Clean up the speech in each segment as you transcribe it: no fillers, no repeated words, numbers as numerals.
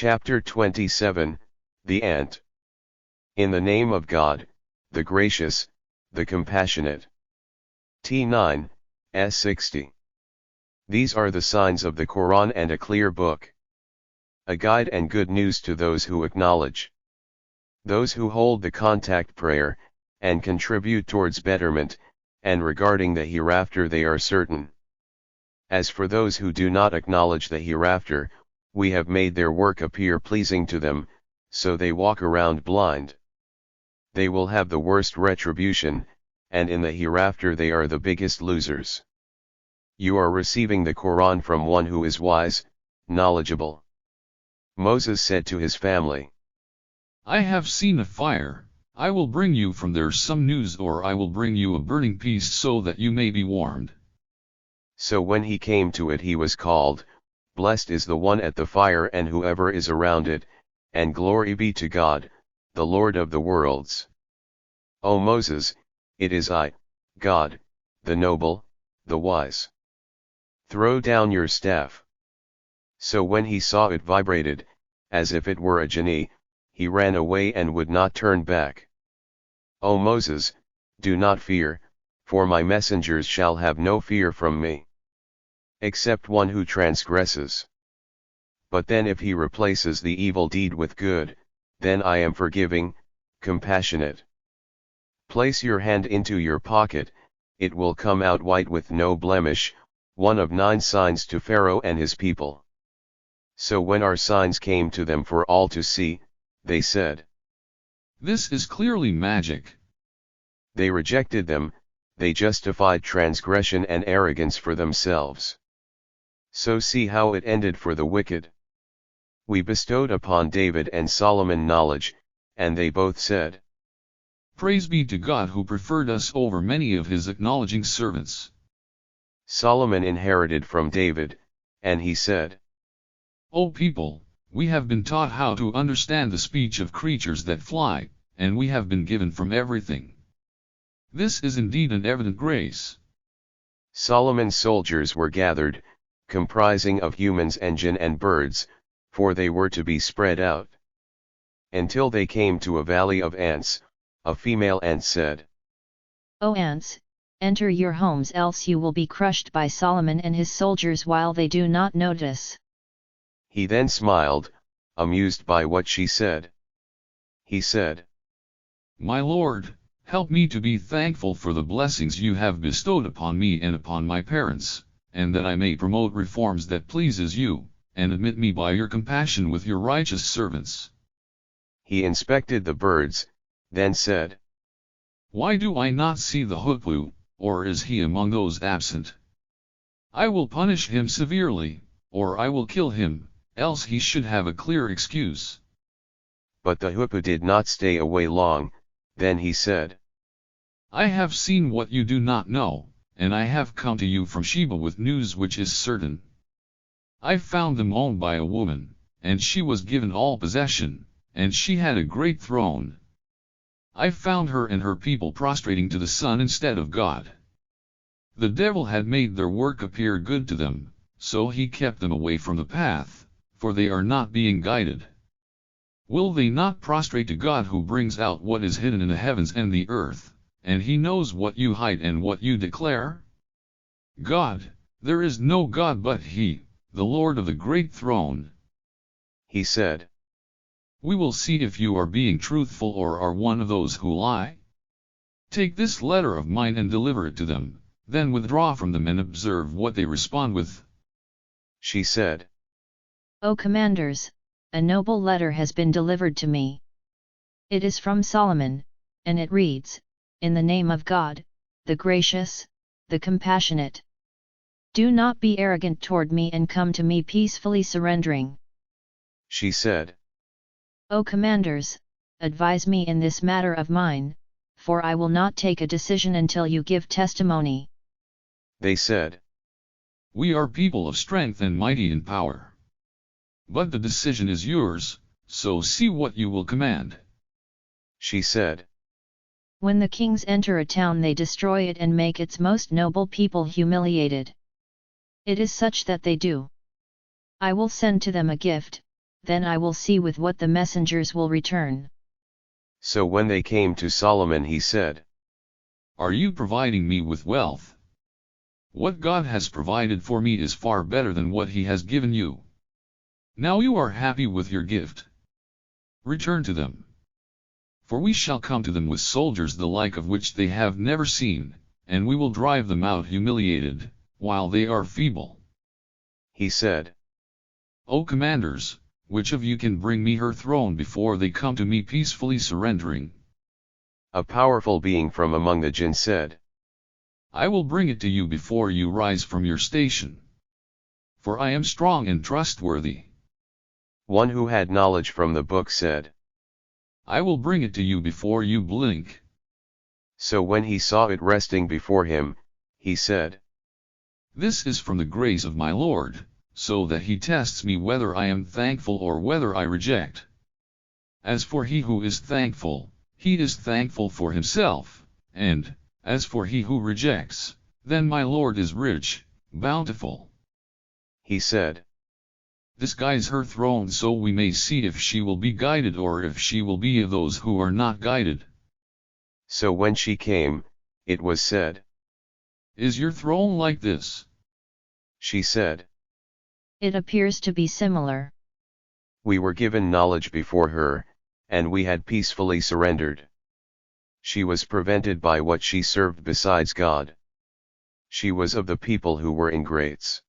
Chapter 27, The Ant. In the name of God, the gracious, the compassionate. T9, S60. These are the signs of the Quran and a clear book. A guide and good news to those who acknowledge. Those who hold the contact prayer, and contribute towards betterment, and regarding the hereafter they are certain. As for those who do not acknowledge the hereafter, we have made their work appear pleasing to them, so they walk around blind. They will have the worst retribution, and in the hereafter they are the biggest losers. You are receiving the Quran from one who is wise, knowledgeable. Moses said to his family, I have seen a fire. I will bring you from there some news, or I will bring you a burning piece so that you may be warmed. So when he came to it he was called, Blessed is the one at the fire and whoever is around it, and glory be to God, the Lord of the worlds. O Moses, it is I, God, the noble, the wise. Throw down your staff. So when he saw it vibrated, as if it were a genie, he ran away and would not turn back. O Moses, do not fear, for my messengers shall have no fear from me. Except one who transgresses. But then if he replaces the evil deed with good, then I am forgiving, compassionate. Place your hand into your pocket, it will come out white with no blemish, one of 9 signs to Pharaoh and his people. So when our signs came to them for all to see, they said, This is clearly magic. They rejected them, they justified transgression and arrogance for themselves. So see how it ended for the wicked. We bestowed upon David and Solomon knowledge, and they both said, Praise be to God who preferred us over many of his acknowledging servants. Solomon inherited from David, and he said, O people, we have been taught how to understand the speech of creatures that fly, and we have been given from everything. This is indeed an evident grace. Solomon's soldiers were gathered, comprising of humans and jinn and birds, for they were to be spread out. Until they came to a valley of ants, a female ant said, O ants, enter your homes, else you will be crushed by Solomon and his soldiers while they do not notice. He then smiled, amused by what she said. He said, My Lord, help me to be thankful for the blessings you have bestowed upon me and upon my parents, and that I may promote reforms that pleases you, and admit me by your compassion with your righteous servants. He inspected the birds, then said, Why do I not see the hoopoe, or is he among those absent? I will punish him severely, or I will kill him, else he should have a clear excuse. But the hoopoe did not stay away long, then he said, I have seen what you do not know, and I have come to you from Sheba with news which is certain. I found them owned by a woman, and she was given all possession, and she had a great throne. I found her and her people prostrating to the sun instead of God. The devil had made their work appear good to them, so he kept them away from the path, for they are not being guided. Will they not prostrate to God who brings out what is hidden in the heavens and the earth, and he knows what you hide and what you declare? God, there is no God but he, the Lord of the great throne. He said, We will see if you are being truthful or are one of those who lie. Take this letter of mine and deliver it to them, then withdraw from them and observe what they respond with. She said, O commanders, a noble letter has been delivered to me. It is from Solomon, and it reads, In the name of God, the gracious, the compassionate. Do not be arrogant toward me and come to me peacefully surrendering. She said, O commanders, advise me in this matter of mine, for I will not take a decision until you give testimony. They said, We are people of strength and mighty in power. But the decision is yours, so see what you will command. She said, When the kings enter a town they destroy it and make its most noble people humiliated. It is such that they do. I will send to them a gift, then I will see with what the messengers will return. So when they came to Solomon he said, Are you providing me with wealth? What God has provided for me is far better than what he has given you. Now you are happy with your gift. Return to them. For we shall come to them with soldiers the like of which they have never seen, and we will drive them out humiliated, while they are feeble. He said, O commanders, which of you can bring me her throne before they come to me peacefully surrendering? A powerful being from among the jinn said, I will bring it to you before you rise from your station. For I am strong and trustworthy. One who had knowledge from the book said, I will bring it to you before you blink. So when he saw it resting before him, he said, This is from the grace of my Lord, so that he tests me whether I am thankful or whether I reject. As for he who is thankful, he is thankful for himself, and, as for he who rejects, then my Lord is rich, bountiful. He said, Disguise her throne so we may see if she will be guided or if she will be of those who are not guided. So when she came, it was said, Is your throne like this? She said, It appears to be similar. We were given knowledge before her, and we had peacefully surrendered. She was prevented by what she served besides God. She was of the people who were ingrates.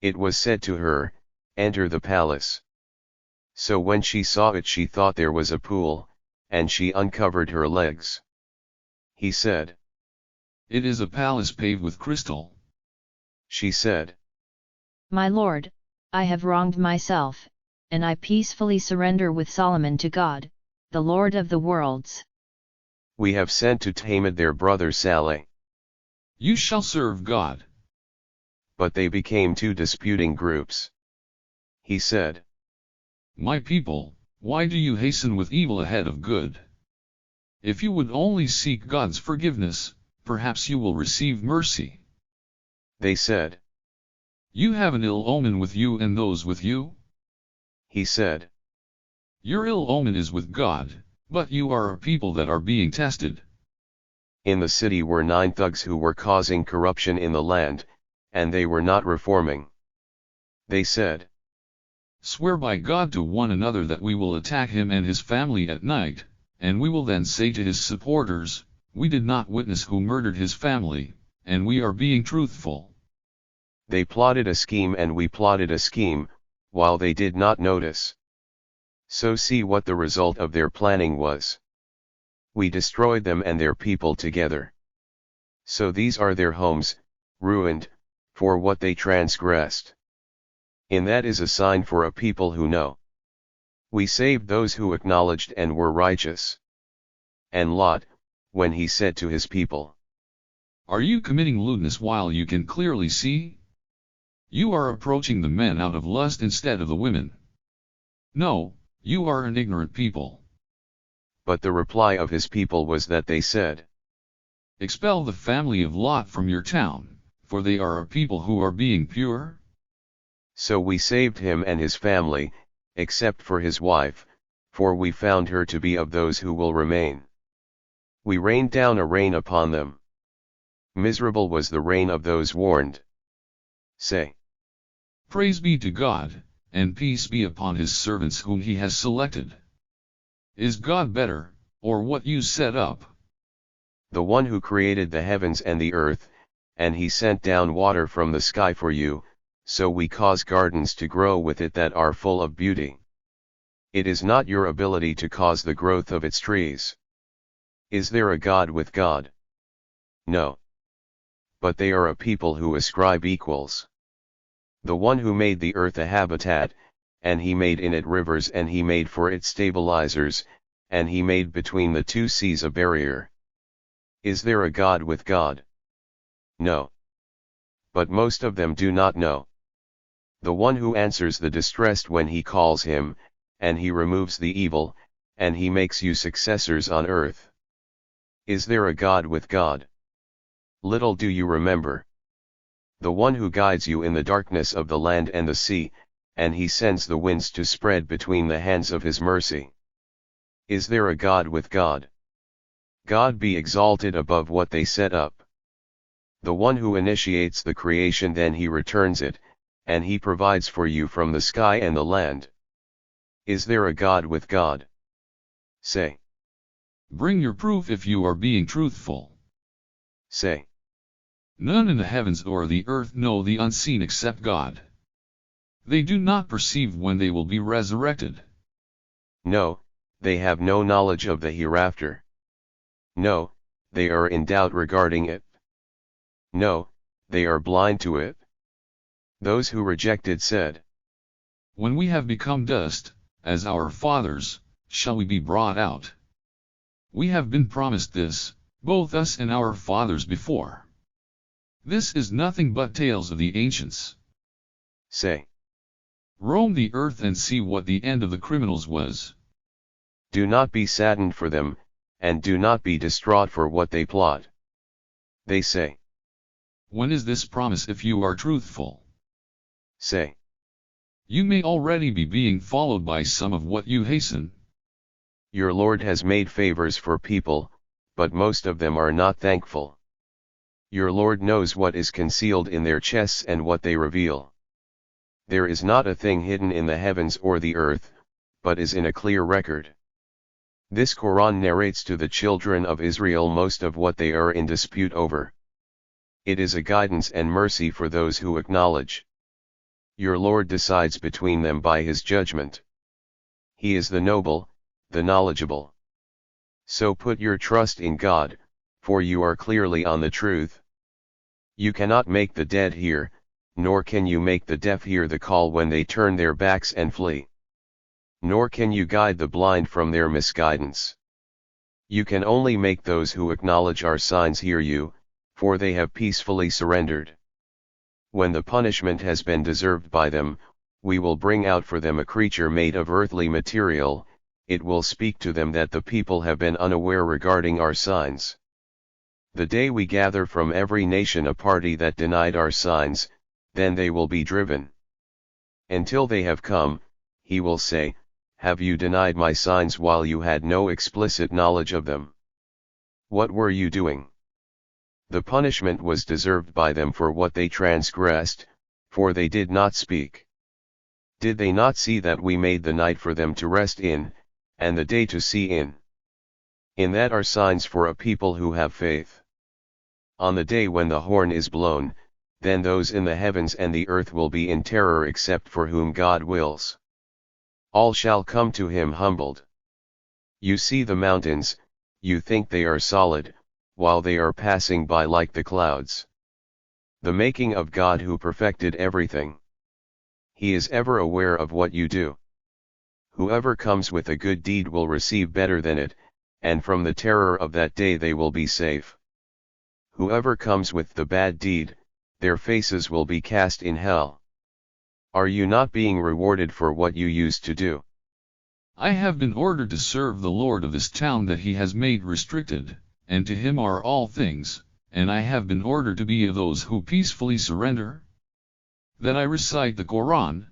It was said to her, Enter the palace. So when she saw it she thought there was a pool, and she uncovered her legs. He said, It is a palace paved with crystal. She said, My Lord, I have wronged myself, and I peacefully surrender with Solomon to God, the Lord of the worlds. We have sent to Tamid their brother Saleh. You shall serve God. But they became two disputing groups. He said, My people, why do you hasten with evil ahead of good? If you would only seek God's forgiveness, perhaps you will receive mercy. They said, You have an ill omen with you and those with you? He said, Your ill omen is with God, but you are a people that are being tested. In the city were 9 thugs who were causing corruption in the land, and they were not reforming. They said, Swear by God to one another that we will attack him and his family at night, and we will then say to his supporters, We did not witness who murdered his family, and we are being truthful. They plotted a scheme and we plotted a scheme, while they did not notice. So see what the result of their planning was. We destroyed them and their people together. So these are their homes, ruined, for what they transgressed. In that is a sign for a people who know. We saved those who acknowledged and were righteous. And Lot, when he said to his people, Are you committing lewdness while you can clearly see? You are approaching the men out of lust instead of the women. No, you are an ignorant people. But the reply of his people was that they said, Expel the family of Lot from your town, for they are a people who are being pure. So we saved him and his family, except for his wife, for we found her to be of those who will remain. We rained down a rain upon them. Miserable was the rain of those warned. Say, Praise be to God, and peace be upon his servants whom he has selected. Is God better, or what you set up? The one who created the heavens and the earth, and he sent down water from the sky for you, so we cause gardens to grow with it that are full of beauty. It is not your ability to cause the growth of its trees. Is there a God with God? No. But they are a people who ascribe equals. The one who made the earth a habitat, and he made in it rivers and he made for it stabilizers, and he made between the two seas a barrier. Is there a God with God? No. But most of them do not know. The one who answers the distressed when he calls him, and he removes the evil, and he makes you successors on earth. Is there a God with God? Little do you remember. The one who guides you in the darkness of the land and the sea, and he sends the winds to spread between the hands of his mercy. Is there a God with God? God be exalted above what they set up. The one who initiates the creation, then he returns it, and he provides for you from the sky and the land. Is there a God with God? Say. Bring your proof if you are being truthful. Say. None in the heavens or the earth know the unseen except God. They do not perceive when they will be resurrected. No, they have no knowledge of the hereafter. No, they are in doubt regarding it. No, they are blind to it. Those who rejected said, When we have become dust, as our fathers, shall we be brought out? We have been promised this, both us and our fathers before. This is nothing but tales of the ancients. Say. Roam the earth and see what the end of the criminals was. Do not be saddened for them, and do not be distraught for what they plot. They say. When is this promise if you are truthful? Say. You may already be being followed by some of what you hasten. Your Lord has made favors for people, but most of them are not thankful. Your Lord knows what is concealed in their chests and what they reveal. There is not a thing hidden in the heavens or the earth, but is in a clear record. This Quran narrates to the children of Israel most of what they are in dispute over. It is a guidance and mercy for those who acknowledge. Your Lord decides between them by his judgment. He is the noble, the knowledgeable. So put your trust in God, for you are clearly on the truth. You cannot make the dead hear, nor can you make the deaf hear the call when they turn their backs and flee. Nor can you guide the blind from their misguidance. You can only make those who acknowledge our signs hear you, for they have peacefully surrendered. When the punishment has been deserved by them, we will bring out for them a creature made of earthly material. It will speak to them that the people have been unaware regarding our signs. The day we gather from every nation a party that denied our signs, then they will be driven. Until they have come, he will say, have you denied my signs while you had no explicit knowledge of them? What were you doing? The punishment was deserved by them for what they transgressed, for they did not speak. Did they not see that we made the night for them to rest in, and the day to see in? In that are signs for a people who have faith. On the day when the horn is blown, then those in the heavens and the earth will be in terror except for whom God wills. All shall come to him humbled. You see the mountains, you think they are solid, while they are passing by like the clouds. The making of God who perfected everything. He is ever aware of what you do. Whoever comes with a good deed will receive better than it, and from the terror of that day they will be safe. Whoever comes with the bad deed, their faces will be cast in hell. Are you not being rewarded for what you used to do? I have been ordered to serve the Lord of this town that he has made restricted, and to him are all things, and I have been ordered to be of those who peacefully surrender. That I recite the Quran.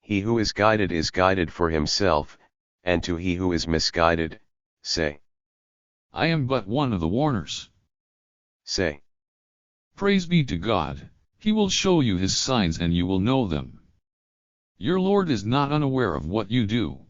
He who is guided for himself, and to he who is misguided, say. I am but one of the warners. Say. Praise be to God, he will show you his signs and you will know them. Your Lord is not unaware of what you do.